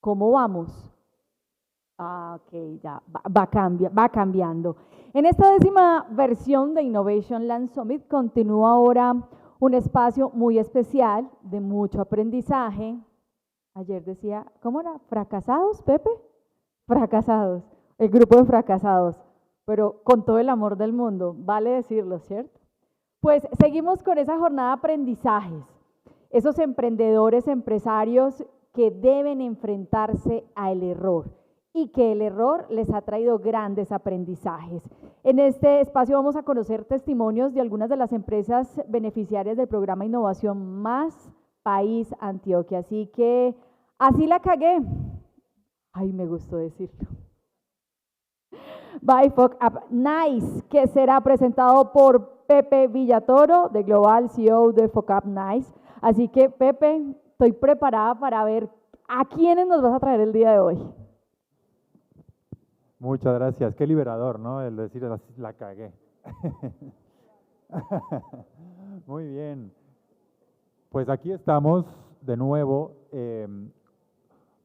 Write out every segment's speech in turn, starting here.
¿Cómo vamos? Ah, ok, ya va cambiando. En esta 10ª versión de Innovation Land Summit continúa ahora un espacio muy especial de mucho aprendizaje. Ayer decía, ¿cómo era? ¿Fracasados, Pepe? Fracasados, el grupo de fracasados, pero con todo el amor del mundo, vale decirlo, ¿cierto? Pues seguimos con esa jornada de aprendizajes, esos emprendedores, empresarios que deben enfrentarse al error y que el error les ha traído grandes aprendizajes. En este espacio vamos a conocer testimonios de algunas de las empresas beneficiarias del programa Innovación Más País Antioquia. Así que así la cagué. Ay, me gustó decirlo. By Fuck Up Nice, que será presentado por Pepe Villatoro, de Global CEO de Fuck Up Nice. Así que, Pepe, estoy preparada para ver a quiénes nos vas a traer el día de hoy. Muchas gracias. Qué liberador, ¿no? El decir la cagué. Muy bien. Pues aquí estamos de nuevo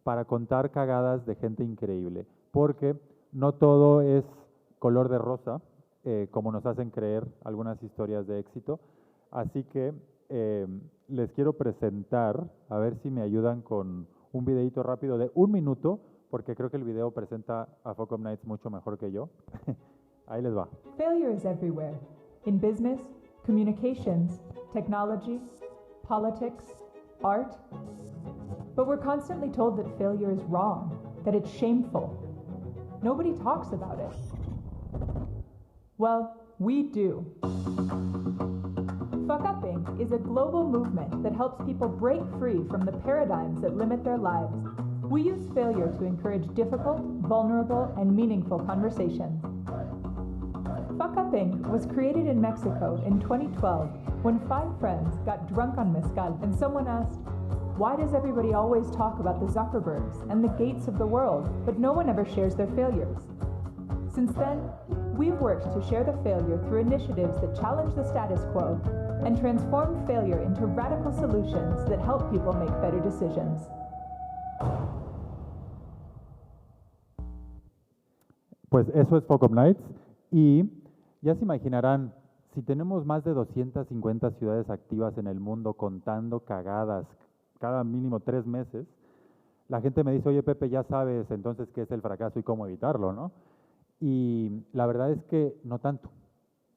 para contar cagadas de gente increíble, porque no todo es color de rosa, como nos hacen creer algunas historias de éxito. Así que les quiero presentar, a ver si me ayudan con un videito rápido de 1 minuto, porque creo que el video presenta a Fuck Up Nights mucho mejor que yo. Ahí les va. Failure is everywhere. In business, communications, technology, politics, art. But we're constantly told that failure is wrong, that it's shameful. Nobody talks about it. Well, we do. Fuck Upping is a global movement that helps people break free from the paradigms that limit their lives. We use failure to encourage difficult, vulnerable, and meaningful conversations. Fuck Upping was created in Mexico in 2012 when 5 friends got drunk on mezcal and someone asked, why does everybody always talk about the Zuckerbergs and the Gates of the world, but no one ever shares their failures? Since then, we've worked to share the failure through initiatives that challenge the status quo and transform failure into radical solutions that help people make better decisions. Pues eso es Fuck Up Nights, y ya se imaginarán, si tenemos más de 250 ciudades activas en el mundo contando cagadas cada mínimo 3 meses, la gente me dice, oye Pepe, ya sabes entonces qué es el fracaso y cómo evitarlo, ¿no? Y la verdad es que no tanto.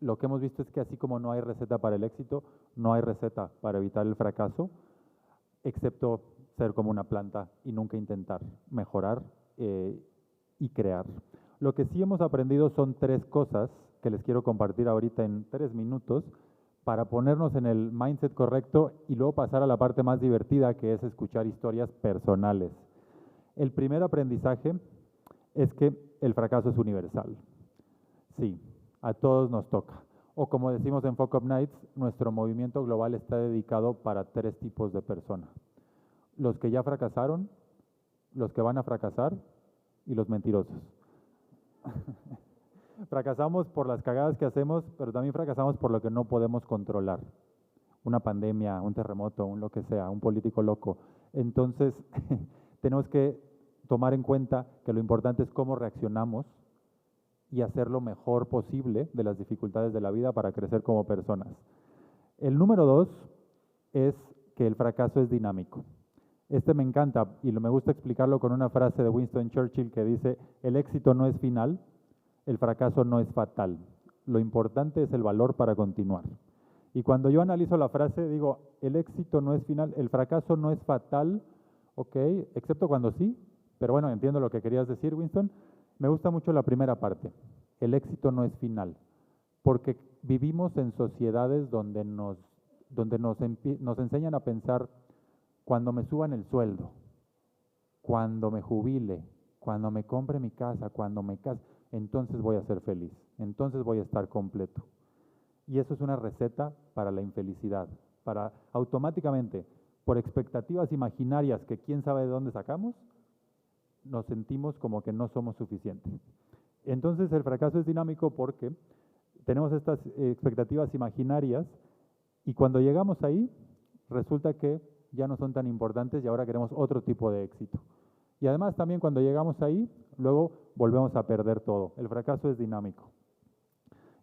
Lo que hemos visto es que así como no hay receta para el éxito, no hay receta para evitar el fracaso, excepto ser como una planta y nunca intentar mejorar y crear. Lo que sí hemos aprendido son 3 cosas que les quiero compartir ahorita en 3 minutos para ponernos en el mindset correcto y luego pasar a la parte más divertida, que es escuchar historias personales. El primer aprendizaje es que el fracaso es universal. Sí, a todos nos toca. O como decimos en Fuck Up Nights, nuestro movimiento global está dedicado para 3 tipos de personas. Los que ya fracasaron, los que van a fracasar y los mentirosos. Fracasamos por las cagadas que hacemos, pero también fracasamos por lo que no podemos controlar. Una pandemia, un terremoto, un lo que sea, un político loco. Entonces, tenemos que tomar en cuenta que lo importante es cómo reaccionamos y hacer lo mejor posible de las dificultades de la vida para crecer como personas. El número 2 es que el fracaso es dinámico. Este me encanta y me gusta explicarlo con una frase de Winston Churchill que dice, el éxito no es final, el fracaso no es fatal. Lo importante es el valor para continuar. Y cuando yo analizo la frase, digo, el éxito no es final, el fracaso no es fatal, ok, excepto cuando sí, pero bueno, entiendo lo que querías decir, Winston. Me gusta mucho la primera parte, el éxito no es final, porque vivimos en sociedades donde nos enseñan a pensar, cuando me suban el sueldo, cuando me jubile, cuando me compre mi casa, cuando me case, entonces voy a ser feliz, entonces voy a estar completo. Y eso es una receta para la infelicidad, para automáticamente, por expectativas imaginarias que quién sabe de dónde sacamos, nos sentimos como que no somos suficientes. Entonces el fracaso es dinámico porque tenemos estas expectativas imaginarias y cuando llegamos ahí, resulta que ya no son tan importantes y ahora queremos otro tipo de éxito. Y además también cuando llegamos ahí, luego volvemos a perder todo. El fracaso es dinámico.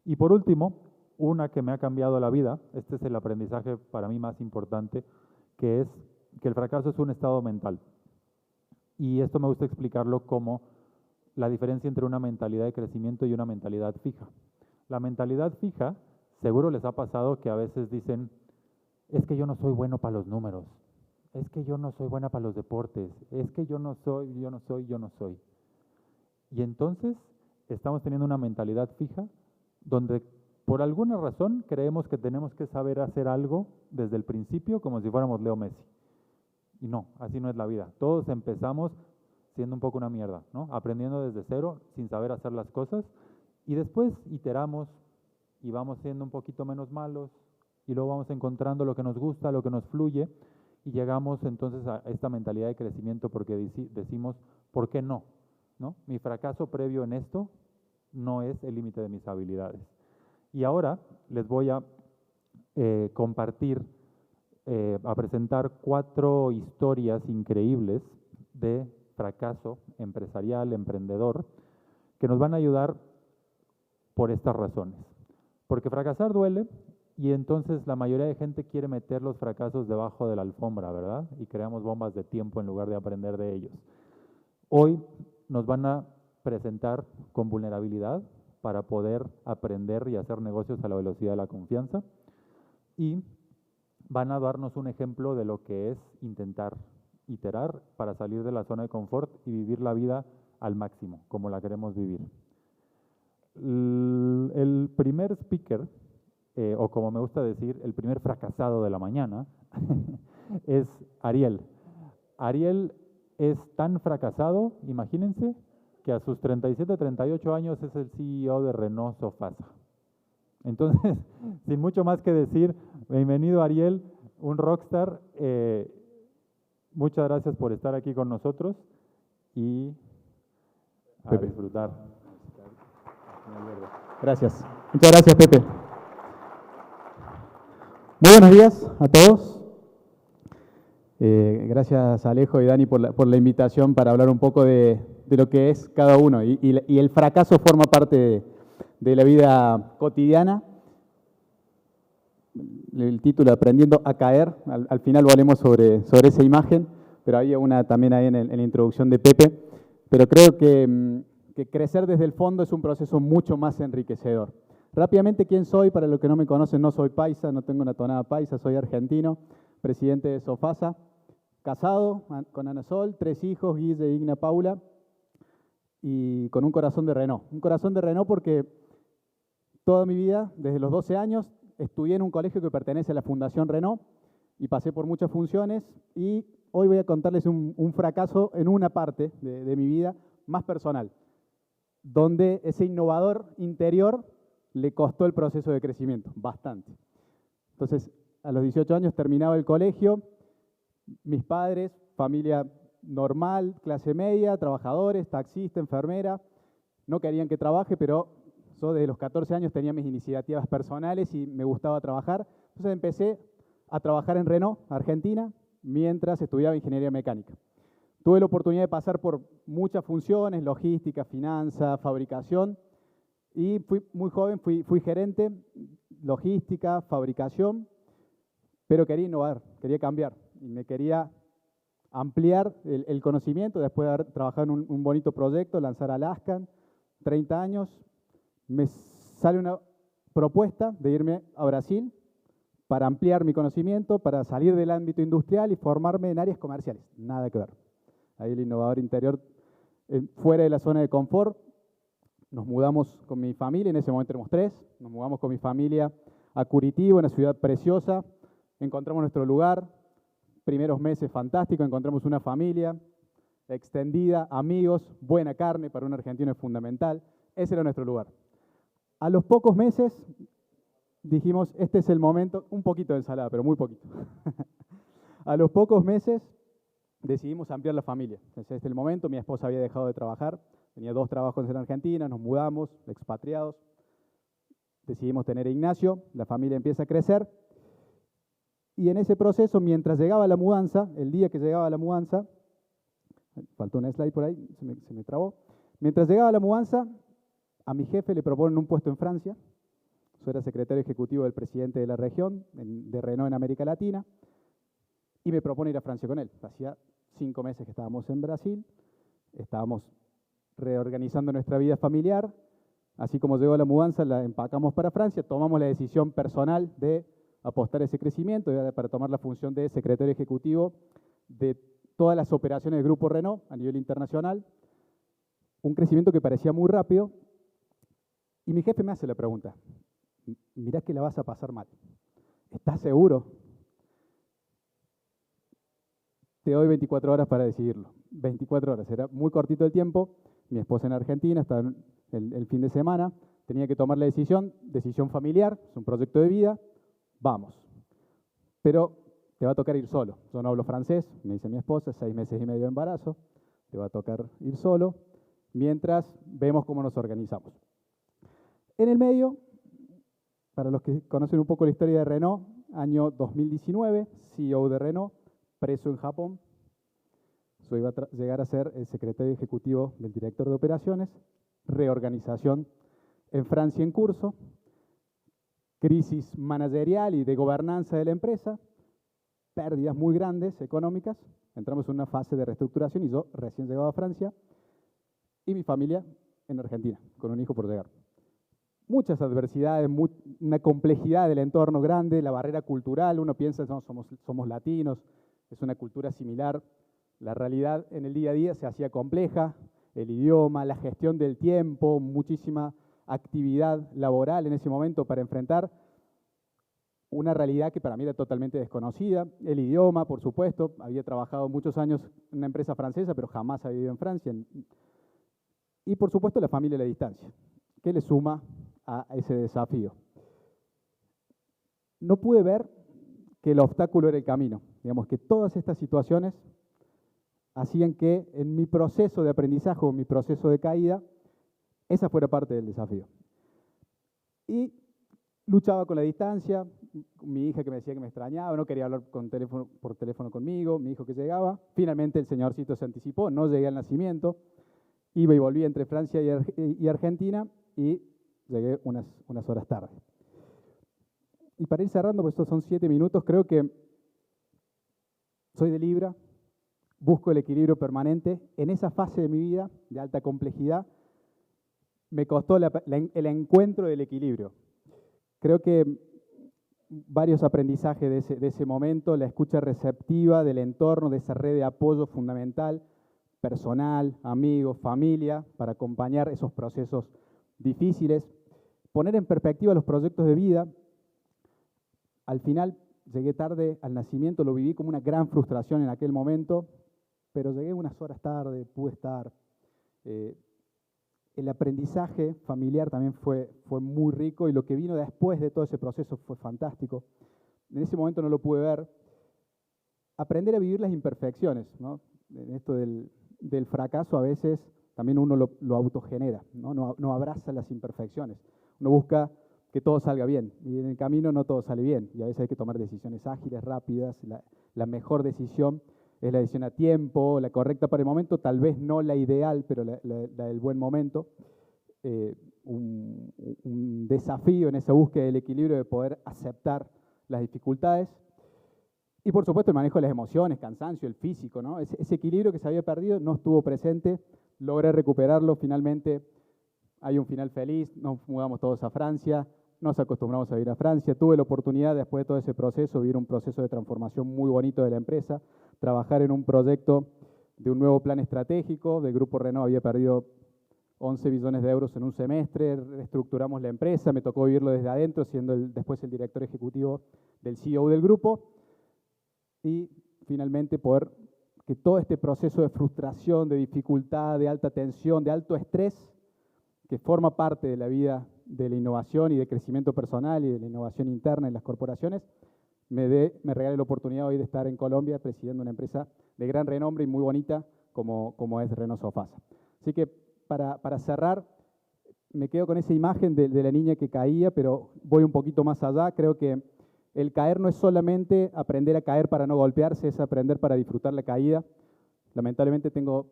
Y por último, una que me ha cambiado la vida, este es el aprendizaje para mí más importante, que es que el fracaso es un estado mental. Y esto me gusta explicarlo como la diferencia entre una mentalidad de crecimiento y una mentalidad fija. La mentalidad fija, seguro les ha pasado que a veces dicen, es que yo no soy bueno para los números, es que yo no soy buena para los deportes, es que yo no soy. Y entonces estamos teniendo una mentalidad fija donde por alguna razón creemos que tenemos que saber hacer algo desde el principio como si fuéramos Leo Messi. Y no, así no es la vida. Todos empezamos siendo un poco una mierda, ¿no? Aprendiendo desde cero, sin saber hacer las cosas, y después iteramos y vamos siendo un poquito menos malos, y luego vamos encontrando lo que nos gusta, lo que nos fluye, y llegamos entonces a esta mentalidad de crecimiento porque decimos, ¿por qué no? ¿No? Mi fracaso previo en esto no es el límite de mis habilidades. Y ahora les voy a compartir, a presentar 4 historias increíbles de fracaso empresarial, emprendedor, que nos van a ayudar por estas razones. Porque fracasar duele y entonces la mayoría de gente quiere meter los fracasos debajo de la alfombra, ¿verdad? Y creamos bombas de tiempo en lugar de aprender de ellos. Hoy nos van a presentar con vulnerabilidad para poder aprender y hacer negocios a la velocidad de la confianza y van a darnos un ejemplo de lo que es intentar iterar para salir de la zona de confort y vivir la vida al máximo, como la queremos vivir. El primer speaker, o como me gusta decir, el primer fracasado de la mañana, es Ariel. Ariel es tan fracasado, imagínense, que a sus 37, 38 años es el CEO de Renault Sofasa. Entonces, sin mucho más que decir, bienvenido Ariel, un rockstar. Muchas gracias por estar aquí con nosotros y a Pepe. disfrutar. Gracias. Muchas gracias, Pepe. Muy buenos días a todos. Gracias Alejo y Dani por la invitación para hablar un poco de lo que es cada uno. Y el fracaso forma parte de la vida cotidiana. El título, Aprendiendo a caer, al final volvemos sobre esa imagen, pero había una también ahí en la introducción de Pepe. Pero creo que crecer desde el fondo es un proceso mucho más enriquecedor. Rápidamente, ¿quién soy? Para los que no me conocen, no soy paisa, no tengo una tonada paisa, soy argentino, presidente de Sofasa, casado con Ana Sol, 3 hijos, Guille, Igna, Paula, y con un corazón de Renault. Un corazón de Renault porque toda mi vida, desde los 12 años, estudié en un colegio que pertenece a la Fundación Renault y pasé por muchas funciones y hoy voy a contarles un fracaso en una parte de mi vida más personal, donde ese innovador interior le costó el proceso de crecimiento, bastante. Entonces, a los 18 años terminaba el colegio, mis padres, familia normal, clase media, trabajadores, taxista, enfermera, no querían que trabaje, pero yo desde los 14 años tenía mis iniciativas personales y me gustaba trabajar. Entonces empecé a trabajar en Renault, Argentina, mientras estudiaba ingeniería mecánica. Tuve la oportunidad de pasar por muchas funciones, logística, finanzas, fabricación, y fui muy joven, fui gerente, logística, fabricación, pero quería innovar, quería cambiar, y me quería ampliar el conocimiento después de haber trabajado en un bonito proyecto, lanzar Alaskan, 30 años, me sale una propuesta de irme a Brasil para ampliar mi conocimiento, para salir del ámbito industrial y formarme en áreas comerciales, nada que ver. Ahí el innovador interior, fuera de la zona de confort. Nos mudamos con mi familia, en ese momento éramos 3, nos mudamos con mi familia a Curitiba, una ciudad preciosa, encontramos nuestro lugar, primeros meses fantásticos, encontramos una familia extendida, amigos, buena carne, para un argentino es fundamental, ese era nuestro lugar. A los pocos meses dijimos, este es el momento, un poquito de ensalada, pero muy poquito. A los pocos meses decidimos ampliar la familia. Este es el momento, mi esposa había dejado de trabajar, tenía 2 trabajos en Argentina, nos mudamos, expatriados, decidimos tener a Ignacio, la familia empieza a crecer, y en ese proceso, mientras llegaba la mudanza, el día que llegaba la mudanza, Faltó una slide por ahí, se me trabó. Mientras llegaba la mudanza, a mi jefe le proponen un puesto en Francia. Yo era secretario ejecutivo del presidente de la región, de Renault en América Latina, y me propone ir a Francia con él. Hacía 5 meses que estábamos en Brasil, estábamos reorganizando nuestra vida familiar. Así como llegó la mudanza, la empacamos para Francia, tomamos la decisión personal de apostar ese crecimiento, para tomar la función de secretario ejecutivo de todas las operaciones del Grupo Renault a nivel internacional. Un crecimiento que parecía muy rápido. Y mi jefe me hace la pregunta, mirá que la vas a pasar mal. ¿Estás seguro? Te doy 24 horas para decidirlo. 24 horas, era muy cortito el tiempo. Mi esposa en Argentina, estaba el fin de semana, tenía que tomar la decisión familiar, es un proyecto de vida, vamos. Pero te va a tocar ir solo. Yo no hablo francés, me dice mi esposa, 6 meses y medio de embarazo, te va a tocar ir solo, mientras vemos cómo nos organizamos. En el medio, para los que conocen un poco la historia de Renault, año 2019, CEO de Renault, preso en Japón. Yo iba a llegar a ser el secretario ejecutivo del director de operaciones, reorganización en Francia en curso, crisis managerial y de gobernanza de la empresa, pérdidas muy grandes económicas, entramos en una fase de reestructuración y yo recién llegado a Francia y mi familia en Argentina, con un hijo por llegar. Muchas adversidades, una complejidad del entorno grande, la barrera cultural, uno piensa, no, somos latinos, es una cultura similar. La realidad en el día a día se hacía compleja, el idioma, la gestión del tiempo, muchísima actividad laboral en ese momento para enfrentar una realidad que para mí era totalmente desconocida. El idioma, por supuesto, había trabajado muchos años en una empresa francesa, pero jamás había vivido en Francia. Y por supuesto la familia y la distancia, que le suma a ese desafío. No pude ver que el obstáculo era el camino. Digamos que todas estas situaciones hacían que en mi proceso de aprendizaje o mi proceso de caída, esa fuera parte del desafío. Y luchaba con la distancia, mi hija que me decía que me extrañaba, no quería hablar por teléfono conmigo, mi hijo que llegaba. Finalmente el señorcito se anticipó, no llegué al nacimiento, iba y volvía entre Francia y Argentina y llegué unas horas tarde. Y para ir cerrando, pues estos son 7 minutos, creo que soy de Libra, busco el equilibrio permanente. En esa fase de mi vida de alta complejidad, me costó el encuentro del equilibrio. Creo que varios aprendizajes de ese momento, la escucha receptiva del entorno, de esa red de apoyo fundamental, personal, amigos, familia, para acompañar esos procesos difíciles, poner en perspectiva los proyectos de vida. Al final llegué tarde al nacimiento, lo viví como una gran frustración en aquel momento, pero llegué unas horas tarde, pude estar. El aprendizaje familiar también fue muy rico y lo que vino después de todo ese proceso fue fantástico. En ese momento no lo pude ver. Aprender a vivir las imperfecciones, ¿no? En esto del fracaso a veces también uno lo autogenera, ¿no? No abraza las imperfecciones. Uno busca que todo salga bien y en el camino no todo sale bien y a veces hay que tomar decisiones ágiles, rápidas. La mejor decisión es la decisión a tiempo, la correcta para el momento, tal vez no la ideal, pero la del buen momento. Un desafío en esa búsqueda del equilibrio de poder aceptar las dificultades. Y por supuesto el manejo de las emociones, cansancio, el físico, ¿no? Ese equilibrio que se había perdido no estuvo presente, logré recuperarlo, finalmente hay un final feliz, nos mudamos todos a Francia, nos acostumbramos a vivir a Francia, tuve la oportunidad después de todo ese proceso, vivir un proceso de transformación muy bonito de la empresa, trabajar en un proyecto de un nuevo plan estratégico, del Grupo Renault había perdido 11 billones de euros en un semestre, reestructuramos la empresa, me tocó vivirlo desde adentro, siendo después el director ejecutivo del CEO del grupo, y finalmente poder que todo este proceso de frustración, de dificultad, de alta tensión, de alto estrés, que forma parte de la vida de la innovación y de crecimiento personal y de la innovación interna en las corporaciones, me regale la oportunidad hoy de estar en Colombia presidiendo una empresa de gran renombre y muy bonita como es Renault Sofasa. Así que para cerrar, me quedo con esa imagen de la niña que caía, pero voy un poquito más allá. Creo que el caer no es solamente aprender a caer para no golpearse, es aprender para disfrutar la caída. Lamentablemente tengo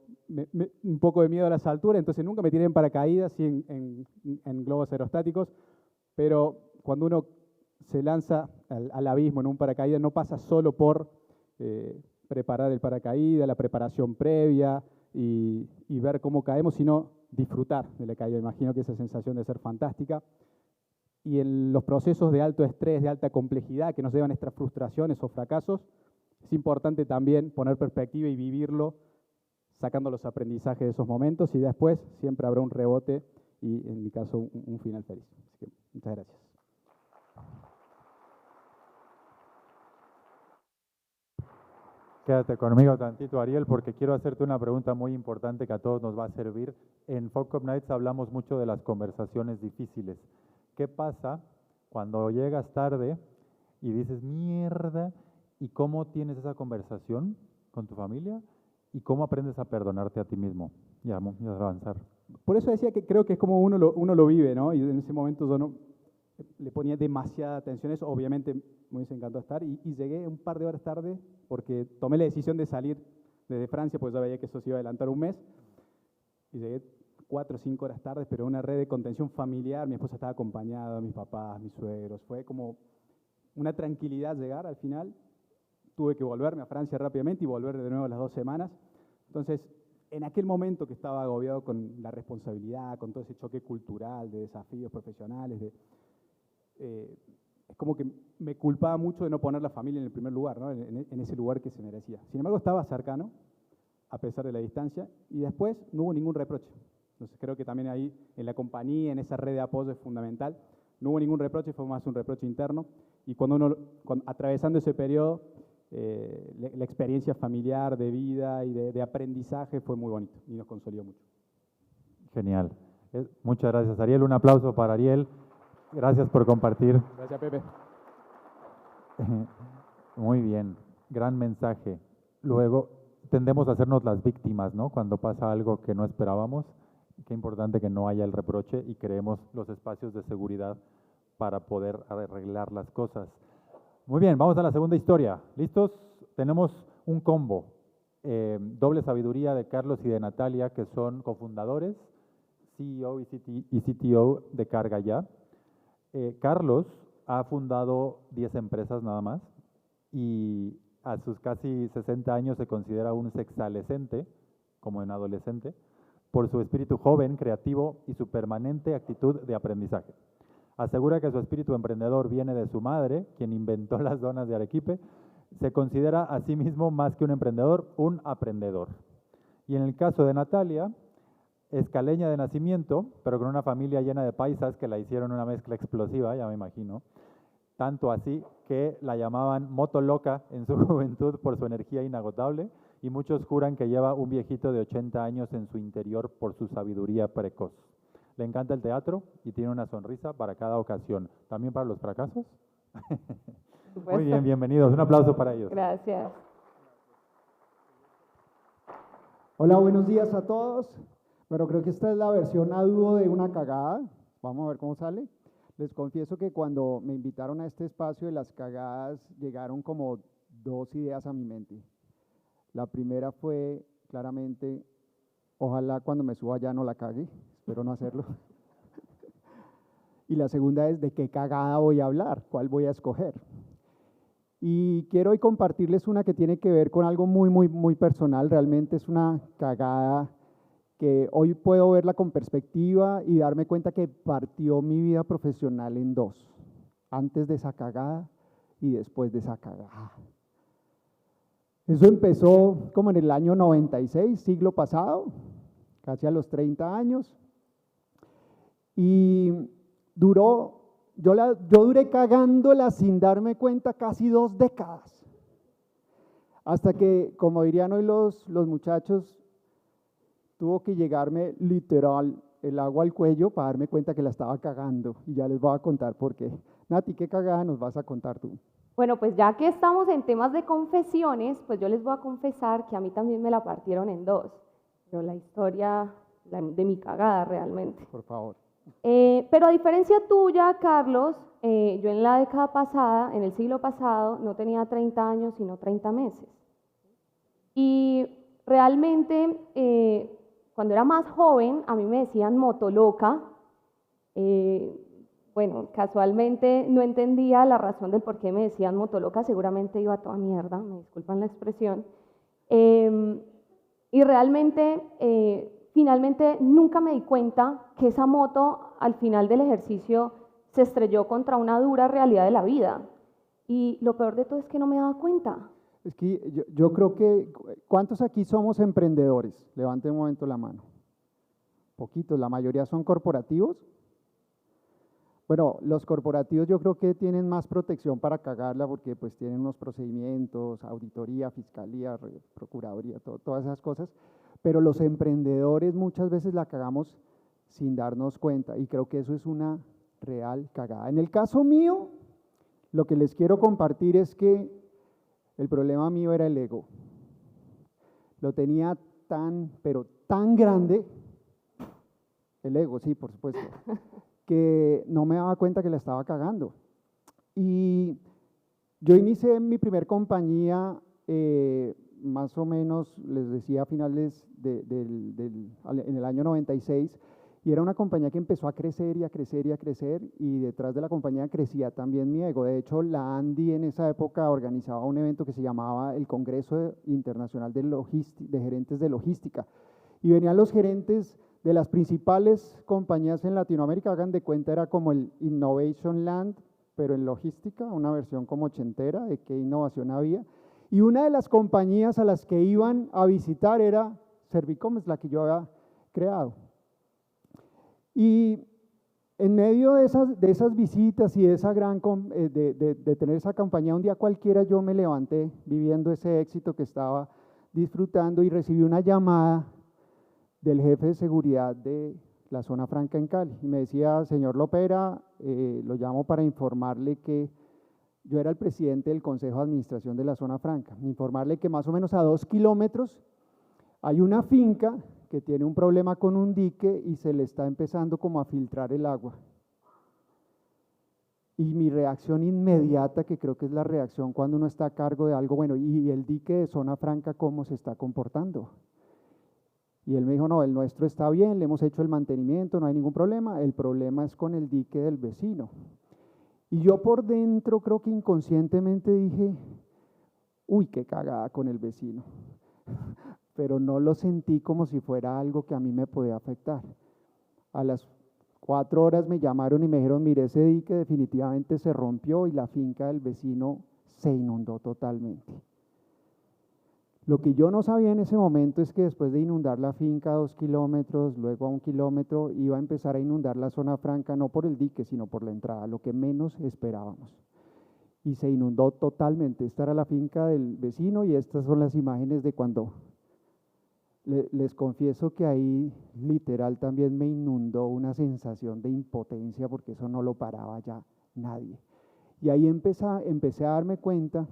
un poco de miedo a las alturas, entonces nunca me tiré en paracaídas, sí en globos aerostáticos, pero cuando uno se lanza al abismo en un paracaídas no pasa solo por preparar el paracaídas, la preparación previa y ver cómo caemos, sino disfrutar de la caída. Imagino que esa sensación debe ser fantástica. Y en los procesos de alto estrés, de alta complejidad, que nos llevan a estas frustraciones o fracasos, es importante también poner perspectiva y vivirlo, sacando los aprendizajes de esos momentos, y después siempre habrá un rebote y, en mi caso, un final feliz. Así que, muchas gracias. Quédate conmigo tantito, Ariel, porque quiero hacerte una pregunta muy importante que a todos nos va a servir. En Focus Nights hablamos mucho de las conversaciones difíciles. ¿Qué pasa cuando llegas tarde y dices, mierda, y cómo tienes esa conversación con tu familia y cómo aprendes a perdonarte a ti mismo y a avanzar? Por eso decía que creo que es como uno lo vive, ¿no? Y en ese momento yo no le ponía demasiada atención a eso. Obviamente me hubiese encantado estar y llegué un par de horas tarde porque tomé la decisión de salir desde Francia, pues ya veía que eso se iba a adelantar un mes, y llegué 4 o 5 horas tarde, pero una red de contención familiar, mi esposa estaba acompañada, mis papás, mis suegros, fue como una tranquilidad llegar al final. Tuve que volverme a Francia rápidamente y volver de nuevo a las 2 semanas. Entonces, en aquel momento que estaba agobiado con la responsabilidad, con todo ese choque cultural, de desafíos profesionales, es como que me culpaba mucho de no poner la familia en el primer lugar, ¿no? en ese lugar que se merecía. Sin embargo, estaba cercano, a pesar de la distancia, y después no hubo ningún reproche. Entonces creo que también ahí, en la compañía, en esa red de apoyo es fundamental. No hubo ningún reproche, fue más un reproche interno. Y atravesando ese periodo, la experiencia familiar, de vida y de aprendizaje fue muy bonito y nos consolidó mucho. Genial. Muchas gracias, Ariel. Un aplauso para Ariel. Gracias por compartir. Gracias, Pepe. Muy bien, gran mensaje. Luego, tendemos a hacernos las víctimas, ¿no? Cuando pasa algo que no esperábamos. Qué importante que no haya el reproche y creemos los espacios de seguridad para poder arreglar las cosas. Muy bien, vamos a la segunda historia. ¿Listos? Tenemos un combo. Doble sabiduría de Carlos y de Natalia, que son cofundadores, CEO y CTO de Carga Ya. Carlos ha fundado 10 empresas nada más y a sus casi 60 años se considera un sexalescente, como en adolescente, por su espíritu joven, creativo y su permanente actitud de aprendizaje. Asegura que su espíritu emprendedor viene de su madre, quien inventó las donas de Arequipe. Se considera a sí mismo más que un emprendedor, un aprendedor. Y en el caso de Natalia, es caleña de nacimiento, pero con una familia llena de paisas que la hicieron una mezcla explosiva, ya me imagino. Tanto así que la llamaban moto loca en su juventud por su energía inagotable, y muchos juran que lleva un viejito de 80 años en su interior por su sabiduría precoz. Le encanta el teatro y tiene una sonrisa para cada ocasión. ¿También para los fracasos? Muy bien, bienvenidos. Un aplauso para ellos. Gracias. Hola, buenos días a todos. Bueno, creo que esta es la versión a dúo de una cagada. Vamos a ver cómo sale. Les confieso que cuando me invitaron a este espacio de las cagadas, llegaron como 2 ideas a mi mente. La primera fue, claramente, ojalá cuando me suba ya no la cague. Espero no hacerlo. Y la segunda es, ¿de qué cagada voy a hablar? ¿Cuál voy a escoger? Y quiero hoy compartirles una que tiene que ver con algo muy personal. Realmente es una cagada que hoy puedo verla con perspectiva y darme cuenta que partió mi vida profesional en 2. Antes de esa cagada y después de esa cagada. Eso empezó como en el año 96, siglo pasado, casi a los 30 años. Y yo duré cagándola sin darme cuenta casi 2 décadas. Hasta que, como dirían hoy los muchachos, tuvo que llegarme literal el agua al cuello para darme cuenta que la estaba cagando. Y ya les voy a contar por qué. Nati, ¿qué cagada nos vas a contar tú? Bueno, pues ya que estamos en temas de confesiones, pues yo les voy a confesar que a mí también me la partieron en 2. Pero la historia de mi cagada realmente. Por favor. Pero a diferencia tuya, Carlos, yo en la década pasada, en el siglo pasado, no tenía 30 años, sino 30 meses. Y realmente, cuando era más joven, a mí me decían motoloca. Bueno, casualmente no entendía la razón del por qué me decían motoloca, seguramente iba a toda mierda, me disculpan la expresión. Y realmente, finalmente nunca me di cuenta que esa moto al final del ejercicio se estrelló contra una dura realidad de la vida. Y lo peor de todo es que no me daba cuenta. Es que yo creo que, ¿cuántos aquí somos emprendedores? Levanten un momento la mano. Poquitos, la mayoría son corporativos. Bueno, los corporativos yo creo que tienen más protección para cagarla porque pues tienen unos procedimientos, auditoría, fiscalía, procuraduría, todas esas cosas, pero los emprendedores muchas veces la cagamos sin darnos cuenta y creo que eso es una real cagada. En el caso mío, lo que les quiero compartir es que el problema mío era el ego. Lo tenía tan, pero tan grande, el ego, sí, por supuesto, que no me daba cuenta que la estaba cagando. Y yo inicié mi primer compañía, más o menos, les decía, a finales en el año 96, y era una compañía que empezó a crecer y a crecer y a crecer, y detrás de la compañía crecía también mi ego. De hecho, la Andy en esa época organizaba un evento que se llamaba el Congreso Internacional de Gerentes de Logística, y venían los gerentes de las principales compañías en Latinoamérica. Hagan de cuenta, era como el Innovation Land, pero en logística, una versión como ochentera de qué innovación había. Y una de las compañías a las que iban a visitar era Servicom, la que yo había creado. Y en medio de esas visitas y de esa de tener esa compañía, un día cualquiera yo me levanté viviendo ese éxito que estaba disfrutando y recibí una llamada del jefe de seguridad de la Zona Franca en Cali, y me decía: señor Lopera, lo llamo para informarle que yo era el presidente del Consejo de Administración de la Zona Franca, informarle que más o menos a 2 kilómetros hay una finca que tiene un problema con un dique y se le está empezando como a filtrar el agua. Y mi reacción inmediata, que creo que es la reacción cuando uno está a cargo de algo, bueno, ¿y el dique de Zona Franca cómo se está comportando? Y él me dijo: no, el nuestro está bien, le hemos hecho el mantenimiento, no hay ningún problema, el problema es con el dique del vecino. Y yo por dentro creo que inconscientemente dije: uy, qué cagada con el vecino. Pero no lo sentí como si fuera algo que a mí me podía afectar. A las 4 horas me llamaron y me dijeron: mire, ese dique definitivamente se rompió y la finca del vecino se inundó totalmente. Lo que yo no sabía en ese momento es que después de inundar la finca a 2 kilómetros, luego a 1 kilómetro, iba a empezar a inundar la Zona Franca, no por el dique, sino por la entrada, lo que menos esperábamos. Y se inundó totalmente. Esta era la finca del vecino y estas son las imágenes de cuando, les confieso que ahí literal también me inundó una sensación de impotencia, porque eso no lo paraba ya nadie. Y ahí empecé a darme cuenta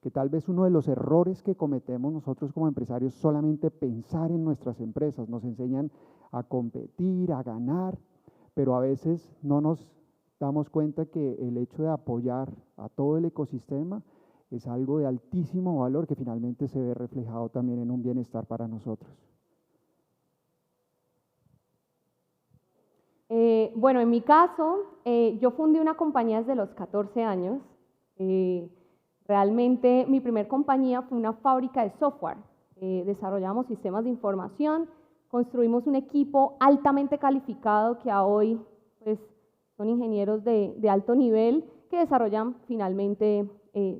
que tal vez uno de los errores que cometemos nosotros como empresarios es solamente pensar en nuestras empresas. Nos enseñan a competir, a ganar, pero a veces no nos damos cuenta que el hecho de apoyar a todo el ecosistema es algo de altísimo valor que finalmente se ve reflejado también en un bienestar para nosotros. Bueno, en mi caso, yo fundé una compañía desde los 14 años. Realmente mi primer compañía fue una fábrica de software. Desarrollamos sistemas de información, construimos un equipo altamente calificado que a hoy pues, son ingenieros de alto nivel que desarrollan finalmente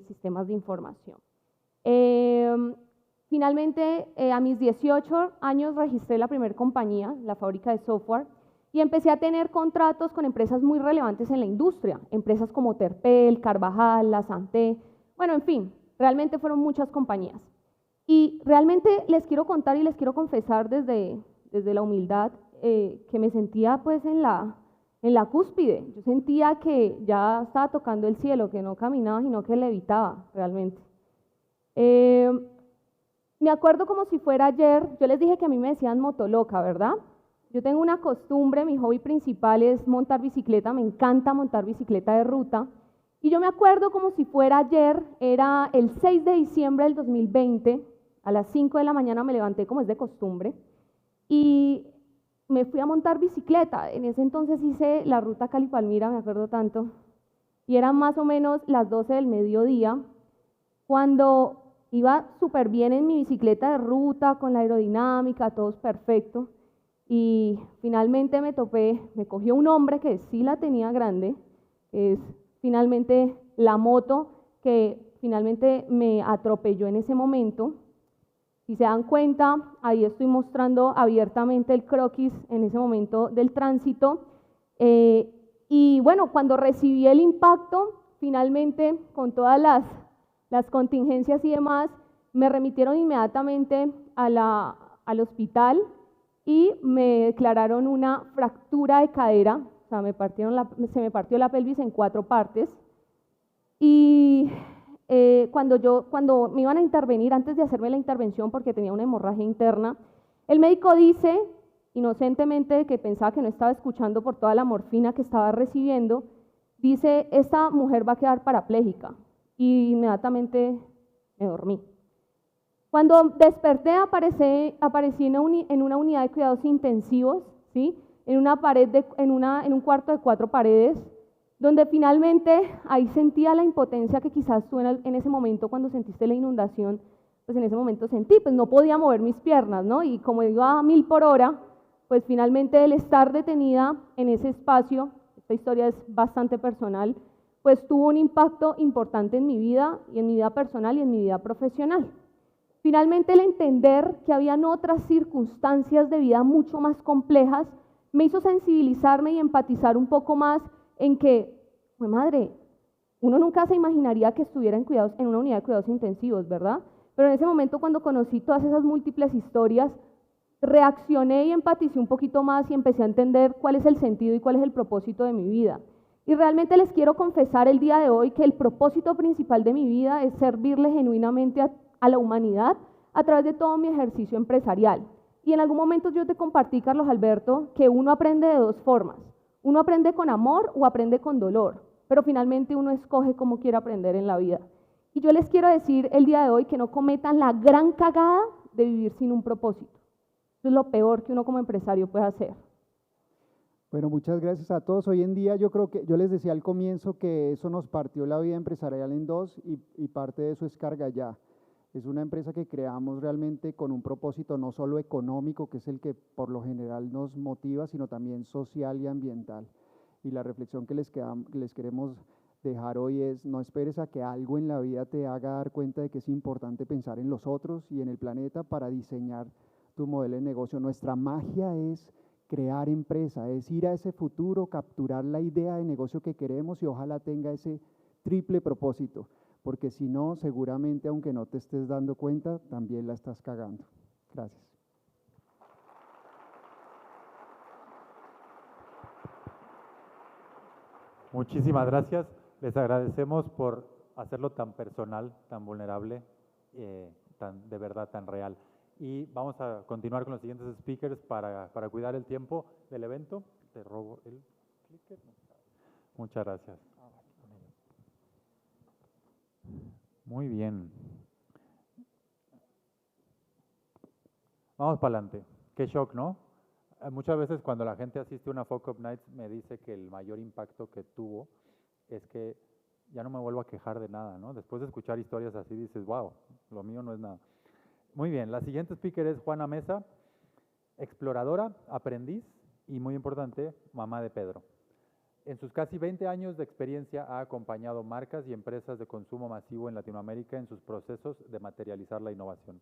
sistemas de información. Finalmente, a mis 18 años registré la primera compañía, la fábrica de software, y empecé a tener contratos con empresas muy relevantes en la industria, empresas como Terpel, Carvajal, La Santé, bueno, en fin, realmente fueron muchas compañías. Y realmente les quiero contar y les quiero confesar desde la humildad que me sentía pues en la cúspide. Yo sentía que ya estaba tocando el cielo, que no caminaba, sino que levitaba realmente. Me acuerdo como si fuera ayer, yo les dije que a mí me decían motoloca, ¿verdad? Yo tengo una costumbre, mi hobby principal es montar bicicleta, me encanta montar bicicleta de ruta. Y yo me acuerdo como si fuera ayer, era el 6 de diciembre del 2020, A las 5 de la mañana me levanté como es de costumbre y me fui a montar bicicleta. En ese entonces hice la ruta Cali-Palmira, me acuerdo tanto, y eran más o menos las 12 del mediodía, cuando iba súper bien en mi bicicleta de ruta, con la aerodinámica, todo perfecto, y finalmente me cogió un hombre que sí la tenía grande, es finalmente la moto que finalmente me atropelló en ese momento. Si se dan cuenta, ahí estoy mostrando abiertamente el croquis en ese momento del tránsito. Y bueno, cuando recibí el impacto, finalmente con todas las contingencias y demás, me remitieron inmediatamente al hospital y me declararon una fractura de cadera, o sea, se me partió la pelvis en 4 partes. Y cuando me iban a intervenir, antes de hacerme la intervención porque tenía una hemorragia interna, el médico dice, inocentemente, que pensaba que no estaba escuchando por toda la morfina que estaba recibiendo, dice, esta mujer va a quedar parapléjica, y inmediatamente me dormí. Cuando desperté aparecí en una unidad de cuidados intensivos, ¿sí? en un cuarto de 4 paredes, donde finalmente ahí sentía la impotencia que quizás tú en ese momento cuando sentiste la inundación, pues en ese momento sentí, pues no podía mover mis piernas, ¿no? Y como iba a 1000 por hora, pues finalmente el estar detenida en ese espacio, esta historia es bastante personal, pues tuvo un impacto importante en mi vida, y en mi vida personal y en mi vida profesional. Finalmente el entender que habían otras circunstancias de vida mucho más complejas me hizo sensibilizarme y empatizar un poco más en que, madre, uno nunca se imaginaría que estuviera en una unidad de cuidados intensivos, ¿verdad? Pero en ese momento, cuando conocí todas esas múltiples historias, reaccioné y empaticé un poquito más y empecé a entender cuál es el sentido y cuál es el propósito de mi vida. Y realmente les quiero confesar el día de hoy que el propósito principal de mi vida es servirle genuinamente a la humanidad a través de todo mi ejercicio empresarial. Y en algún momento yo te compartí, Carlos Alberto, que uno aprende de 2 formas. Uno aprende con amor o aprende con dolor, pero finalmente uno escoge cómo quiere aprender en la vida. Y yo les quiero decir el día de hoy que no cometan la gran cagada de vivir sin un propósito. Eso es lo peor que uno como empresario puede hacer. Bueno, muchas gracias a todos. Hoy en día yo creo que, yo les decía al comienzo que eso nos partió la vida empresarial en 2 y parte de eso es Carga Ya. Es una empresa que creamos realmente con un propósito no solo económico, que es el que por lo general nos motiva, sino también social y ambiental. Y la reflexión que les queremos dejar hoy es: no esperes a que algo en la vida te haga dar cuenta de que es importante pensar en los otros y en el planeta para diseñar tu modelo de negocio. Nuestra magia es crear empresa, es ir a ese futuro, capturar la idea de negocio que queremos y ojalá tenga ese triple propósito. Porque si no, seguramente, aunque no te estés dando cuenta, también la estás cagando. Gracias. Muchísimas gracias. Les agradecemos por hacerlo tan personal, tan vulnerable, de verdad tan real. Y vamos a continuar con los siguientes speakers para cuidar el tiempo del evento. Te robo el clicker. Muchas gracias. Muy bien. Vamos para adelante. Qué shock, ¿no? Muchas veces cuando la gente asiste a una Fuck Up Nights me dice que el mayor impacto que tuvo es que ya no me vuelvo a quejar de nada, ¿no? Después de escuchar historias así dices, wow, lo mío no es nada. Muy bien, la siguiente speaker es Juana Mesa, exploradora, aprendiz y, muy importante, mamá de Pedro. En sus casi 20 años de experiencia ha acompañado marcas y empresas de consumo masivo en Latinoamérica en sus procesos de materializar la innovación.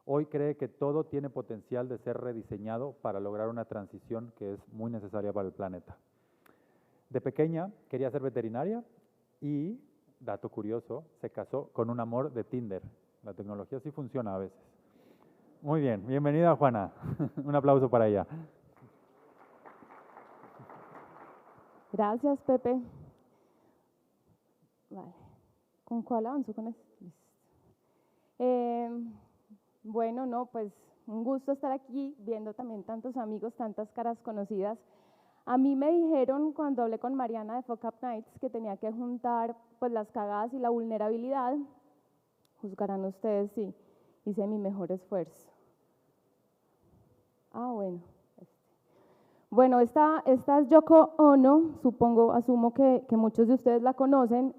Hoy cree que todo tiene potencial de ser rediseñado para lograr una transición que es muy necesaria para el planeta. De pequeña quería ser veterinaria y, dato curioso, se casó con un amor de Tinder. La tecnología sí funciona a veces. Muy bien, bienvenida Juana. Un aplauso para ella. Gracias, Pepe. Vale. ¿Con cuál avanzo? Con este. Bueno, no, pues un gusto estar aquí viendo también tantos amigos, tantas caras conocidas. A mí me dijeron cuando hablé con Mariana de Fuck Up Nights que tenía que juntar pues las cagadas y la vulnerabilidad. Juzgarán ustedes, sí. hice mi mejor esfuerzo. Bueno, esta es Yoko Ono, asumo que muchos de ustedes la conocen,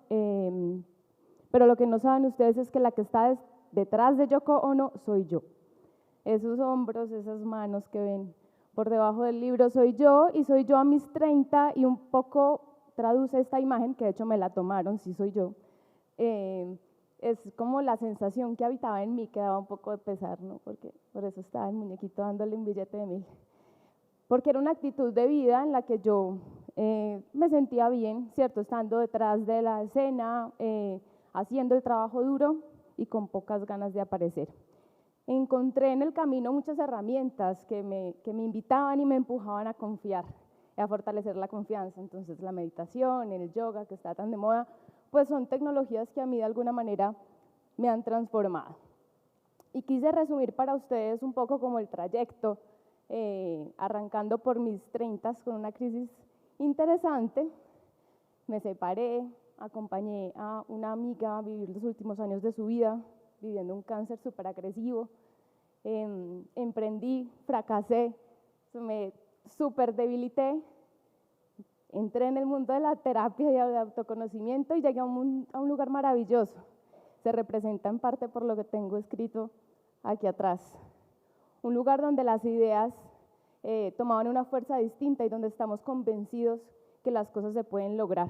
pero lo que no saben ustedes es que la que está detrás de Yoko Ono soy yo. Esos hombros, esas manos que ven por debajo del libro soy yo, y soy yo a mis 30, y un poco traduce esta imagen, que de hecho me la tomaron, sí soy yo. Es como la sensación que habitaba en mí, que daba un poco de pesar, ¿no? Porque por eso estaba el muñequito dándole un billete de 1000. Porque era una actitud de vida en la que yo me sentía bien, ¿cierto? Estando detrás de la escena, haciendo el trabajo duro y con pocas ganas de aparecer. Encontré en el camino muchas herramientas que me invitaban y me empujaban a confiar, a fortalecer la confianza. Entonces la meditación, el yoga, que está tan de moda, pues son tecnologías que a mí de alguna manera me han transformado. Y quise resumir para ustedes un poco como el trayecto, arrancando por mis 30 con una crisis interesante. Me separé, acompañé a una amiga a vivir los últimos años de su vida, viviendo un cáncer súper agresivo. Emprendí, fracasé, me súper debilité. Entré en el mundo de la terapia y de autoconocimiento y llegué a un lugar maravilloso. Se representa en parte por lo que tengo escrito aquí atrás. Un lugar donde las ideas tomaban una fuerza distinta y donde estamos convencidos que las cosas se pueden lograr.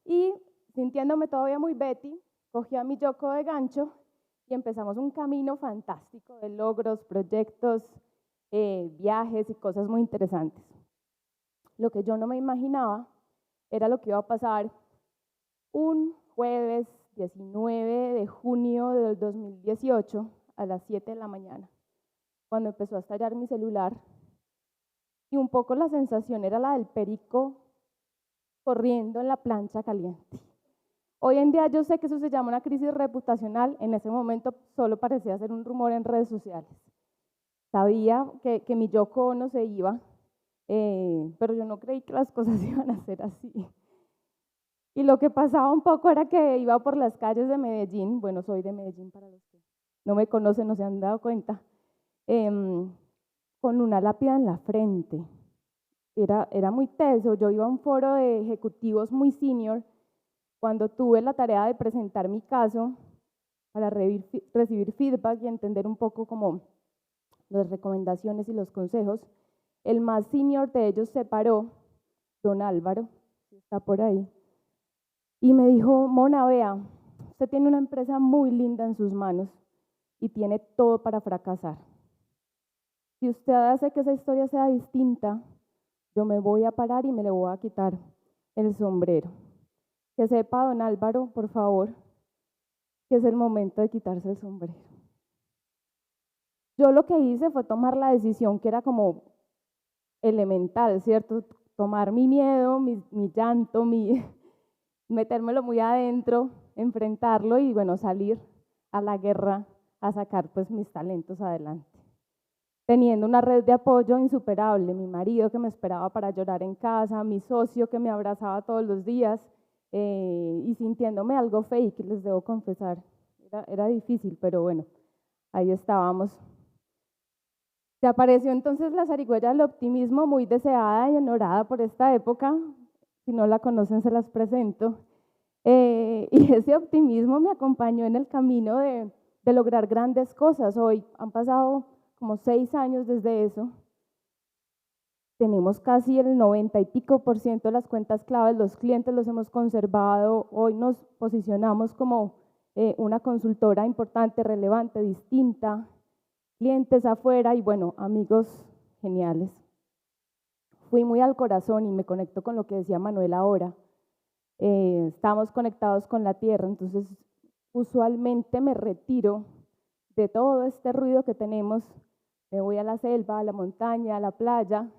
Y sintiéndome todavía muy Betty, cogí a mi Yoko de gancho y empezamos un camino fantástico de logros, proyectos, viajes y cosas muy interesantes. Lo que yo no me imaginaba era lo que iba a pasar un jueves 19 de junio del 2018 a las 7 de la mañana, cuando empezó a estallar mi celular, y un poco la sensación era la del perico corriendo en la plancha caliente. Hoy en día yo sé que eso se llama una crisis reputacional, en ese momento solo parecía ser un rumor en redes sociales. Sabía que mi Yoko Ono se iba, pero yo no creí que las cosas iban a ser así. Y lo que pasaba un poco era que iba por las calles de Medellín, bueno, soy de Medellín para los que no me conocen, no se han dado cuenta, con una lápida en la frente. Era muy teso. Yo iba a un foro de ejecutivos muy senior cuando tuve la tarea de presentar mi caso para recibir feedback y entender un poco como las recomendaciones y los consejos. El más senior de ellos se paró, don Álvaro, está por ahí, y me dijo: Mona, vea, usted tiene una empresa muy linda en sus manos y tiene todo para fracasar. Si usted hace que esa historia sea distinta, yo me voy a parar y me le voy a quitar el sombrero. Que sepa, don Álvaro, por favor, que es el momento de quitarse el sombrero. Yo lo que hice fue tomar la decisión que era como elemental, ¿cierto? Tomar mi miedo, mi llanto, metérmelo muy adentro, enfrentarlo y, bueno, salir a la guerra a sacar pues mis talentos adelante. Teniendo una red de apoyo insuperable, mi marido que me esperaba para llorar en casa, mi socio que me abrazaba todos los días, y sintiéndome algo fake, les debo confesar. Era difícil, pero bueno, ahí estábamos. Se apareció entonces la zarigüeya del optimismo, muy deseada y honorada por esta época. Si no la conocen, se las presento. Y ese optimismo me acompañó en el camino de lograr grandes cosas. Hoy han pasado como 6 años desde eso. Tenemos casi el 90 y pico % de las cuentas claves, los clientes los hemos conservado. Hoy nos posicionamos como una consultora importante, relevante, distinta, clientes afuera y, bueno, amigos geniales. Fui muy al corazón y me conecto con lo que decía Manuel ahora. Estamos conectados con la tierra, entonces usualmente me retiro de todo este ruido que tenemos, me voy a la selva, a la montaña, a la playa,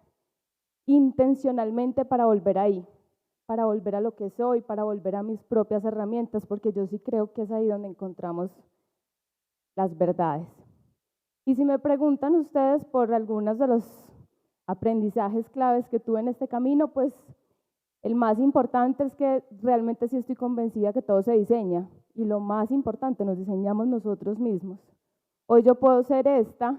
intencionalmente para volver ahí, para volver a lo que soy, para volver a mis propias herramientas, porque yo sí creo que es ahí donde encontramos las verdades. Y si me preguntan ustedes por algunos de los aprendizajes claves que tuve en este camino, pues el más importante es que realmente sí estoy convencida que todo se diseña, y lo más importante, nos diseñamos nosotros mismos. Hoy yo puedo ser esta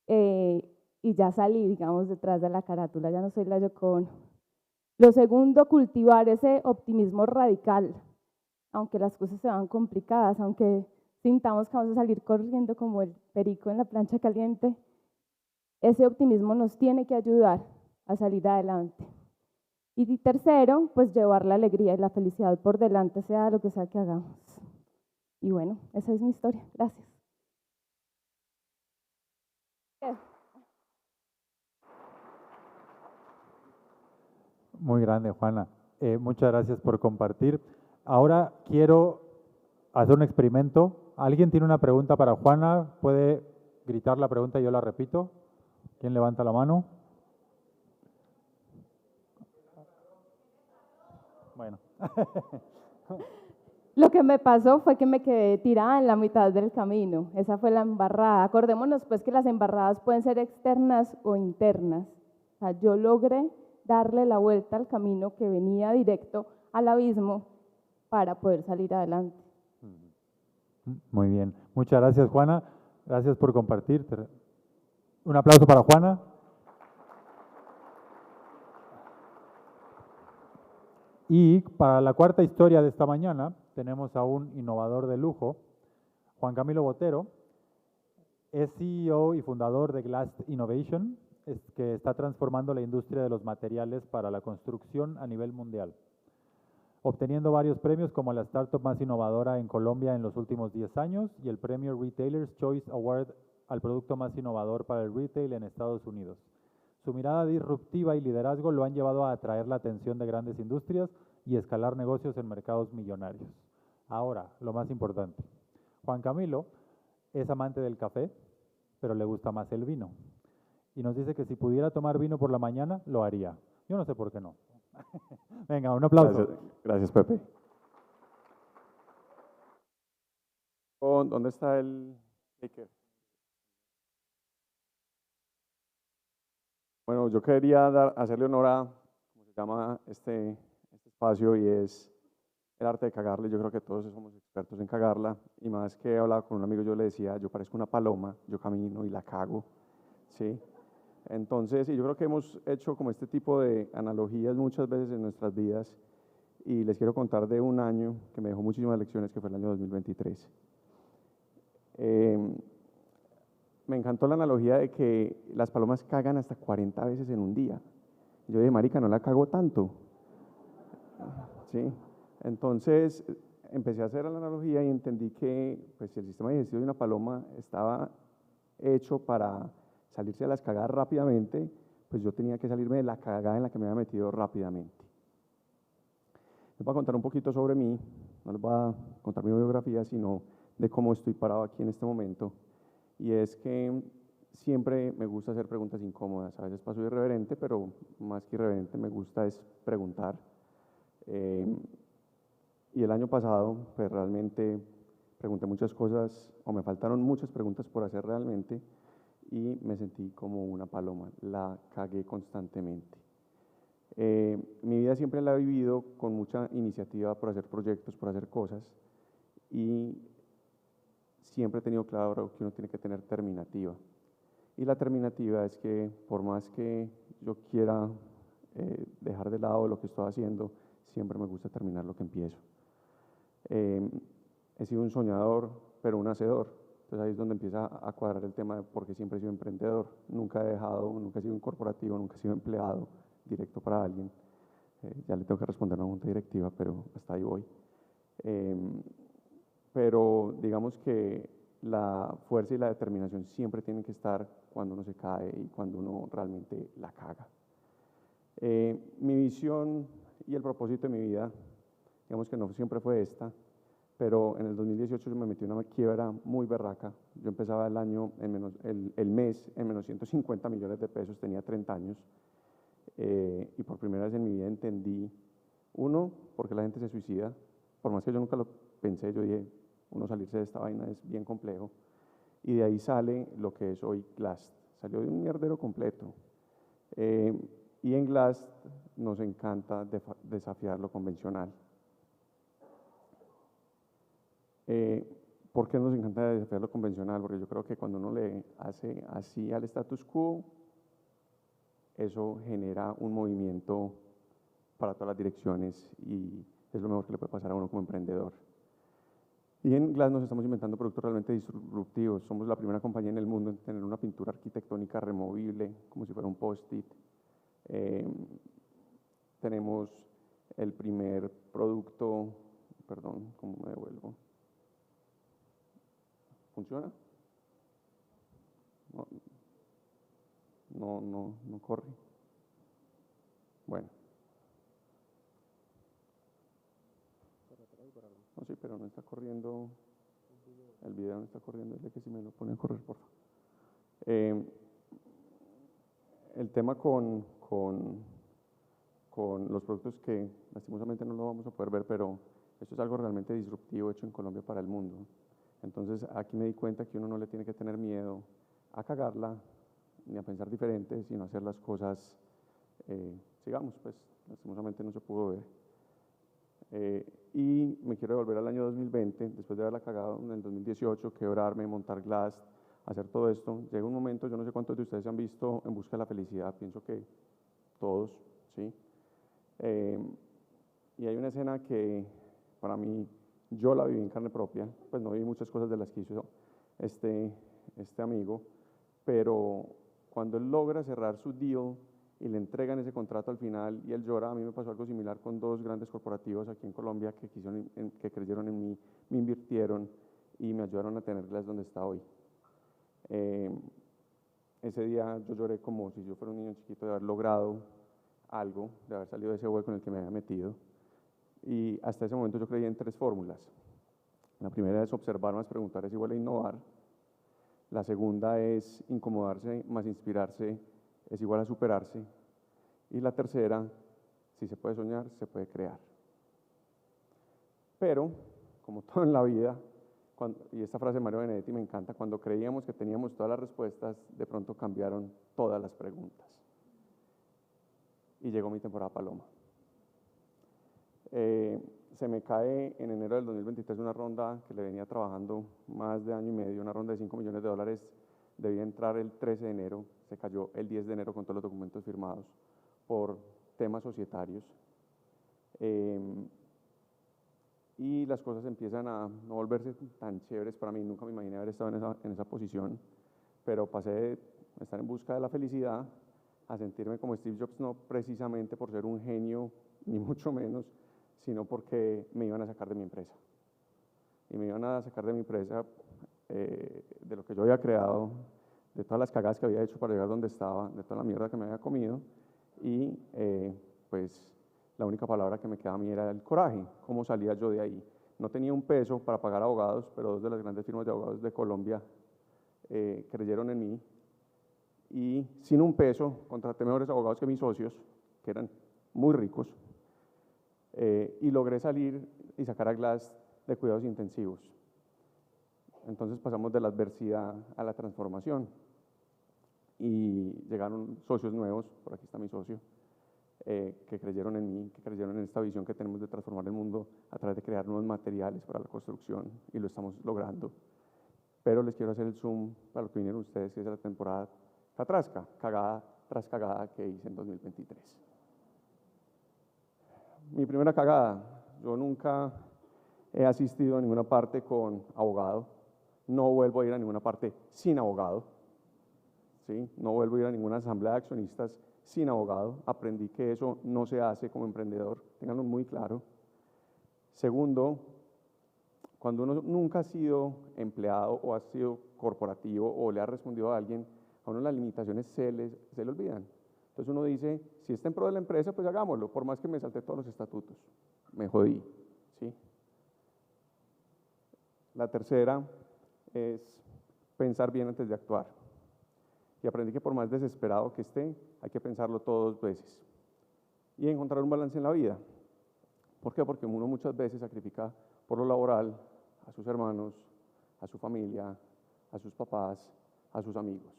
y ya salí, digamos, detrás de la carátula, ya no soy la Yoko Ono. Lo segundo, cultivar ese optimismo radical, aunque las cosas se van complicadas, aunque sintamos que vamos a salir corriendo como el perico en la plancha caliente, ese optimismo nos tiene que ayudar a salir adelante. Y tercero, pues llevar la alegría y la felicidad por delante, sea lo que sea que hagamos. Y bueno, esa es mi historia. Gracias. Muy grande, Juana. Muchas gracias por compartir. Ahora quiero hacer un experimento. ¿Alguien tiene una pregunta para Juana? ¿Puede gritar la pregunta y yo la repito? ¿Quién levanta la mano? Bueno. Lo que me pasó fue que me quedé tirada en la mitad del camino. Esa fue la embarrada. Acordémonos pues que las embarradas pueden ser externas o internas. O sea, yo logré darle la vuelta al camino que venía directo al abismo para poder salir adelante. Muy bien. Muchas gracias, Juana. Gracias por compartir. Un aplauso para Juana. Y para la cuarta historia de esta mañana tenemos a un innovador de lujo, Juan Camilo Botero. Es CEO y fundador de Glast Innovation, que está transformando la industria de los materiales para la construcción a nivel mundial, obteniendo varios premios como la startup más innovadora en Colombia en los últimos 10 años y el premio Retailer's Choice Award al producto más innovador para el retail en Estados Unidos. Su mirada disruptiva y liderazgo lo han llevado a atraer la atención de grandes industrias y escalar negocios en mercados millonarios. Ahora, lo más importante, Juan Camilo es amante del café, pero le gusta más el vino. Y nos dice que si pudiera tomar vino por la mañana, lo haría. Yo no sé por qué no. Venga, un aplauso. Gracias, Pepe. ¿Dónde está el speaker? Bueno, yo quería hacerle honor a, como se llama este espacio, y es el arte de cagarle. Yo creo que todos somos expertos en cagarla, y más que he hablado con un amigo, yo le decía, yo parezco una paloma, yo camino y la cago, ¿sí? Entonces, y yo creo que hemos hecho como este tipo de analogías muchas veces en nuestras vidas, y les quiero contar de un año que me dejó muchísimas lecciones, que fue el año 2023. Me encantó la analogía de que las palomas cagan hasta 40 veces en un día. Yo dije, marica, no la cago tanto. ¿Sí? Entonces, empecé a hacer la analogía y entendí que pues, el sistema digestivo de una paloma estaba hecho para salirse de las cagadas rápidamente, pues yo tenía que salirme de la cagada en la que me había metido rápidamente. Les voy a contar un poquito sobre mí, no les voy a contar mi biografía, sino de cómo estoy parado aquí en este momento. Y es que siempre me gusta hacer preguntas incómodas. A veces paso irreverente, pero más que irreverente me gusta es preguntar. Y el año pasado, pues realmente pregunté muchas cosas, o me faltaron muchas preguntas por hacer realmente, y me sentí como una paloma, la cagué constantemente. Mi vida siempre la he vivido con mucha iniciativa por hacer proyectos, por hacer cosas, y siempre he tenido claro que uno tiene que tener terminativa. Y la terminativa es que por más que yo quiera dejar de lado lo que estoy haciendo, siempre me gusta terminar lo que empiezo. He sido un soñador, pero un hacedor. Entonces ahí es donde empieza a cuadrar el tema de por qué siempre he sido emprendedor. Nunca he dejado, nunca he sido un corporativo, nunca he sido empleado directo para alguien. Ya le tengo que responder a una junta directiva, pero hasta ahí voy. Pero digamos que la fuerza y la determinación siempre tienen que estar cuando uno se cae y cuando uno realmente la caga. Mi visión y el propósito de mi vida, digamos que no siempre fue esta, pero en el 2018 yo me metí en una quiebra muy berraca. Yo empezaba el año, el mes en menos 150 millones de pesos, tenía 30 años, y por primera vez en mi vida entendí, uno, por qué la gente se suicida. Por más que yo nunca lo pensé, yo dije, uno salirse de esta vaina es bien complejo, y de ahí sale lo que es hoy Glast. Salió de un mierdero completo, y en Glast nos encanta desafiar lo convencional. ¿Por qué nos encanta desafiar lo convencional? Porque yo creo que cuando uno le hace así al status quo, eso genera un movimiento para todas las direcciones y es lo mejor que le puede pasar a uno como emprendedor. Y en Glass nos estamos inventando productos realmente disruptivos. Somos la primera compañía en el mundo en tener una pintura arquitectónica removible, como si fuera un post-it. Tenemos el primer producto, perdón, ¿cómo me devuelvo? ¿Funciona? No corre. Bueno. No, sí, pero no está corriendo. El video no está corriendo. Es de que si me lo pone a correr, por favor. El tema con los productos que lastimosamente no lo vamos a poder ver, pero esto es algo realmente disruptivo hecho en Colombia para el mundo. Entonces aquí me di cuenta que uno no le tiene que tener miedo a cagarla ni a pensar diferente, sino a hacer las cosas, sigamos, pues lastimosamente no se pudo ver. Y me quiero devolver al año 2020, después de haberla cagado en el 2018, quebrarme, montar Glass, hacer todo esto. Llega un momento, yo no sé cuántos de ustedes se han visto En busca de la felicidad, pienso que todos, ¿sí? Y hay una escena que para mí, yo la viví en carne propia, pues no vi muchas cosas de las que hizo este amigo, pero cuando él logra cerrar su deal y le entregan ese contrato al final y él llora, a mí me pasó algo similar con dos grandes corporativos aquí en Colombia que creyeron en mí, me invirtieron y me ayudaron a tener Glass donde está hoy. Ese día yo lloré como si yo fuera un niño chiquito de haber logrado algo, de haber salido de ese hueco en el que me había metido. Y hasta ese momento yo creía en 3 fórmulas. La primera es observar más preguntar es igual a innovar. La segunda es incomodarse más inspirarse es igual a superarse. Y la tercera, si se puede soñar, se puede crear. Pero, como todo en la vida, y esta frase de Mario Benedetti me encanta, cuando creíamos que teníamos todas las respuestas, de pronto cambiaron todas las preguntas. Y llegó mi temporada Paloma. Se me cae en enero del 2023 una ronda que le venía trabajando más de año y medio, una ronda de $5 millones, debía entrar el 13 de enero, se cayó el 10 de enero con todos los documentos firmados por temas societarios. Y las cosas empiezan a no volverse tan chéveres para mí, nunca me imaginé haber estado en esa posición, pero pasé de estar en busca de la felicidad a sentirme como Steve Jobs, no precisamente por ser un genio, ni mucho menos, sino porque me iban a sacar de mi empresa. Y me iban a sacar de mi empresa, de lo que yo había creado, de todas las cagadas que había hecho para llegar donde estaba, de toda la mierda que me había comido, y pues la única palabra que me quedaba a mí era el coraje. ¿Cómo salía yo de ahí? No tenía un peso para pagar abogados, pero 2 de las grandes firmas de abogados de Colombia creyeron en mí, y sin un peso contraté mejores abogados que mis socios, que eran muy ricos, y logré salir y sacar a Glass de cuidados intensivos. Entonces pasamos de la adversidad a la transformación y llegaron socios nuevos, por aquí está mi socio, que creyeron en mí, que creyeron en esta visión que tenemos de transformar el mundo a través de crear nuevos materiales para la construcción, y lo estamos logrando. Pero les quiero hacer el zoom para lo que vinieron ustedes, que es la temporada catrasca, cagada tras cagada que hice en 2023. Mi primera cagada, yo nunca he asistido a ninguna parte con abogado, no vuelvo a ir a ninguna parte sin abogado, ¿sí? No vuelvo a ir a ninguna asamblea de accionistas sin abogado, aprendí que eso no se hace como emprendedor, ténganlo muy claro. Segundo, cuando uno nunca ha sido empleado o ha sido corporativo o le ha respondido a alguien, a uno las limitaciones se le olvidan. Entonces uno dice, si está en pro de la empresa, pues hagámoslo, por más que me salté todos los estatutos, me jodí, ¿sí? La tercera es pensar bien antes de actuar. Y aprendí que por más desesperado que esté, hay que pensarlo todo 2 veces. Y encontrar un balance en la vida. ¿Por qué? Porque uno muchas veces sacrifica por lo laboral a sus hermanos, a su familia, a sus papás, a sus amigos.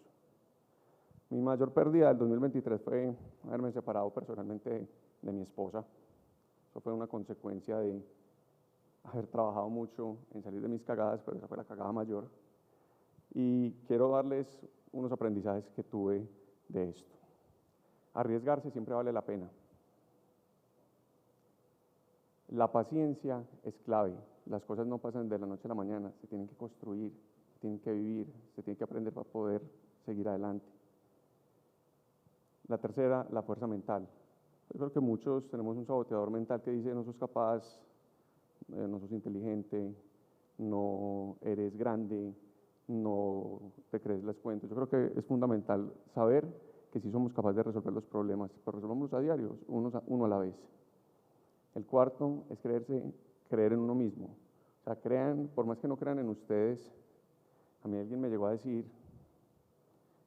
Mi mayor pérdida del 2023 fue haberme separado personalmente de mi esposa. Eso fue una consecuencia de haber trabajado mucho en salir de mis cagadas, pero esa fue la cagada mayor. Y quiero darles unos aprendizajes que tuve de esto. Arriesgarse siempre vale la pena. La paciencia es clave. Las cosas no pasan de la noche a la mañana, se tienen que construir, se tienen que vivir, se tiene que aprender para poder seguir adelante. La tercera, la fuerza mental. Yo creo que muchos tenemos un saboteador mental que dice no sos capaz, no sos inteligente, no eres grande, no te crees los cuentos. Yo creo que es fundamental saber que sí somos capaces de resolver los problemas, pero resolvamos a diario, uno a la vez. El cuarto es creer en uno mismo. O sea, crean, por más que no crean en ustedes, a mí alguien me llegó a decir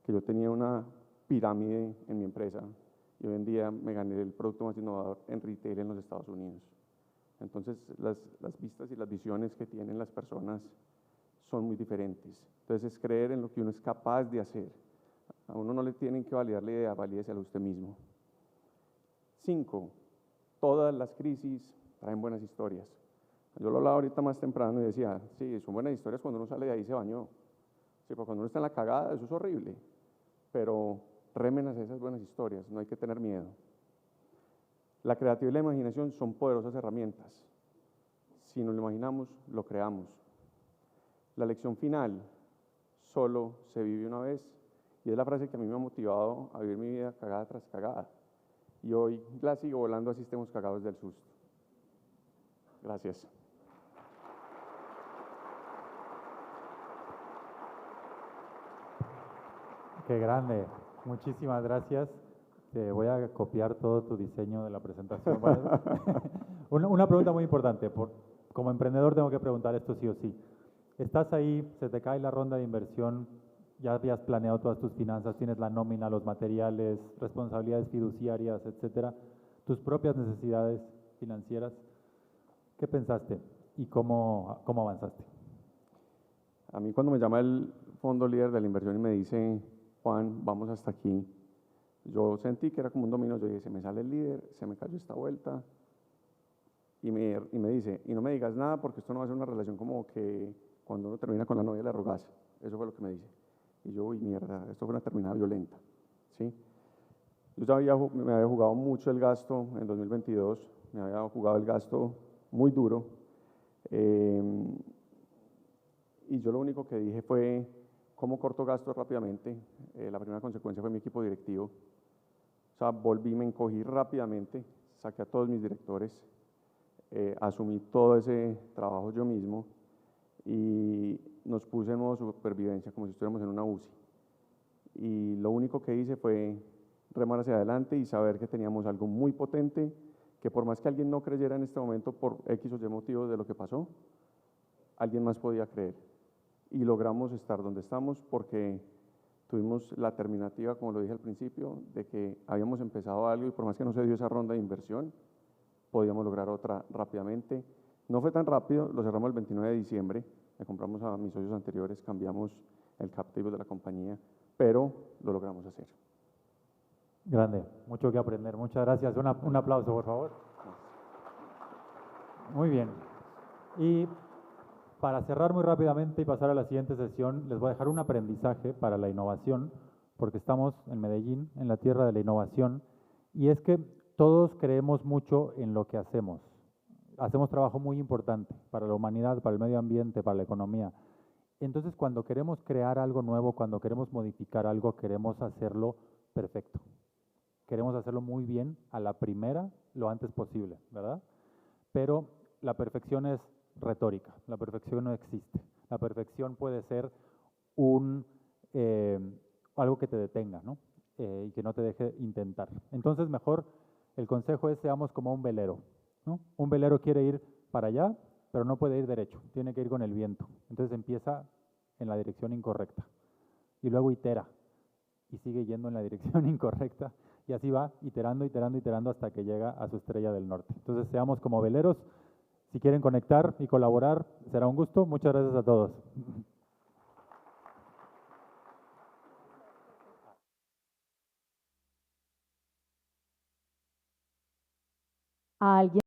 que yo tenía una pirámide en mi empresa y hoy en día me gané el producto más innovador en retail en los Estados Unidos. Entonces, las vistas y las visiones que tienen las personas son muy diferentes. Entonces, es creer en lo que uno es capaz de hacer. A uno no le tienen que validar la idea, valídesela a usted mismo. 5. Todas las crisis traen buenas historias. Yo lo hablaba ahorita más temprano y decía, sí, son buenas historias cuando uno sale de ahí y se bañó. Sí, porque cuando uno está en la cagada, eso es horrible. Pero remen hacia esas buenas historias, no hay que tener miedo. La creatividad y la imaginación son poderosas herramientas. Si nos lo imaginamos, lo creamos. La lección final, solo se vive una vez, y es la frase que a mí me ha motivado a vivir mi vida cagada tras cagada. Y hoy la sigo volando, así estemos cagados del susto. Gracias. Qué grande. Muchísimas gracias. Te voy a copiar todo tu diseño de la presentación. Bueno, una pregunta muy importante. Como emprendedor tengo que preguntar esto sí o sí. Estás ahí, se te cae la ronda de inversión, ya habías planeado todas tus finanzas, tienes la nómina, los materiales, responsabilidades fiduciarias, etcétera, tus propias necesidades financieras. ¿Qué pensaste y cómo avanzaste? A mí cuando me llama el fondo líder de la inversión y me dice, Juan, vamos hasta aquí, yo sentí que era como un dominó. Yo dije, se me sale el líder, se me cayó esta vuelta, y me dice, y no me digas nada porque esto no va a ser una relación como que cuando uno termina con la novia le rogas. Eso fue lo que me dice. Y yo, uy, mierda, esto fue una terminada violenta, ¿sí? Yo ya me había jugado mucho el gasto en 2022, me había jugado el gasto muy duro, y yo lo único que dije fue, ¿cómo corto gastos rápidamente? La primera consecuencia fue mi equipo directivo. O sea, me encogí rápidamente, saqué a todos mis directores, asumí todo ese trabajo yo mismo y nos puse en modo supervivencia, como si estuviéramos en una UCI. Y lo único que hice fue remar hacia adelante y saber que teníamos algo muy potente, que por más que alguien no creyera en este momento por X o Y motivos de lo que pasó, alguien más podía creer. Y logramos estar donde estamos porque tuvimos la terminativa, como lo dije al principio, de que habíamos empezado algo y por más que no se dio esa ronda de inversión, podíamos lograr otra rápidamente. No fue tan rápido, lo cerramos el 29 de diciembre, le compramos a mis socios anteriores, cambiamos el cap table de la compañía, pero lo logramos hacer. Grande, mucho que aprender. Muchas gracias. Un aplauso, por favor. Muy bien. Y para cerrar muy rápidamente y pasar a la siguiente sesión, les voy a dejar un aprendizaje para la innovación, porque estamos en Medellín, en la tierra de la innovación, y es que todos creemos mucho en lo que hacemos. Hacemos trabajo muy importante para la humanidad, para el medio ambiente, para la economía. Entonces, cuando queremos crear algo nuevo, cuando queremos modificar algo, queremos hacerlo perfecto. Queremos hacerlo muy bien a la primera, lo antes posible, ¿verdad? Pero la perfección es retórica, la perfección no existe. La perfección puede ser algo que te detenga, ¿no? Y que no te deje intentar. Entonces, mejor el consejo es seamos como un velero, ¿no? Un velero quiere ir para allá, pero no puede ir derecho, tiene que ir con el viento. Entonces empieza en la dirección incorrecta y luego itera y sigue yendo en la dirección incorrecta y así va iterando, iterando, iterando hasta que llega a su estrella del norte. Entonces seamos como veleros. Si quieren conectar y colaborar, será un gusto. Muchas gracias a todos. ¿A alguien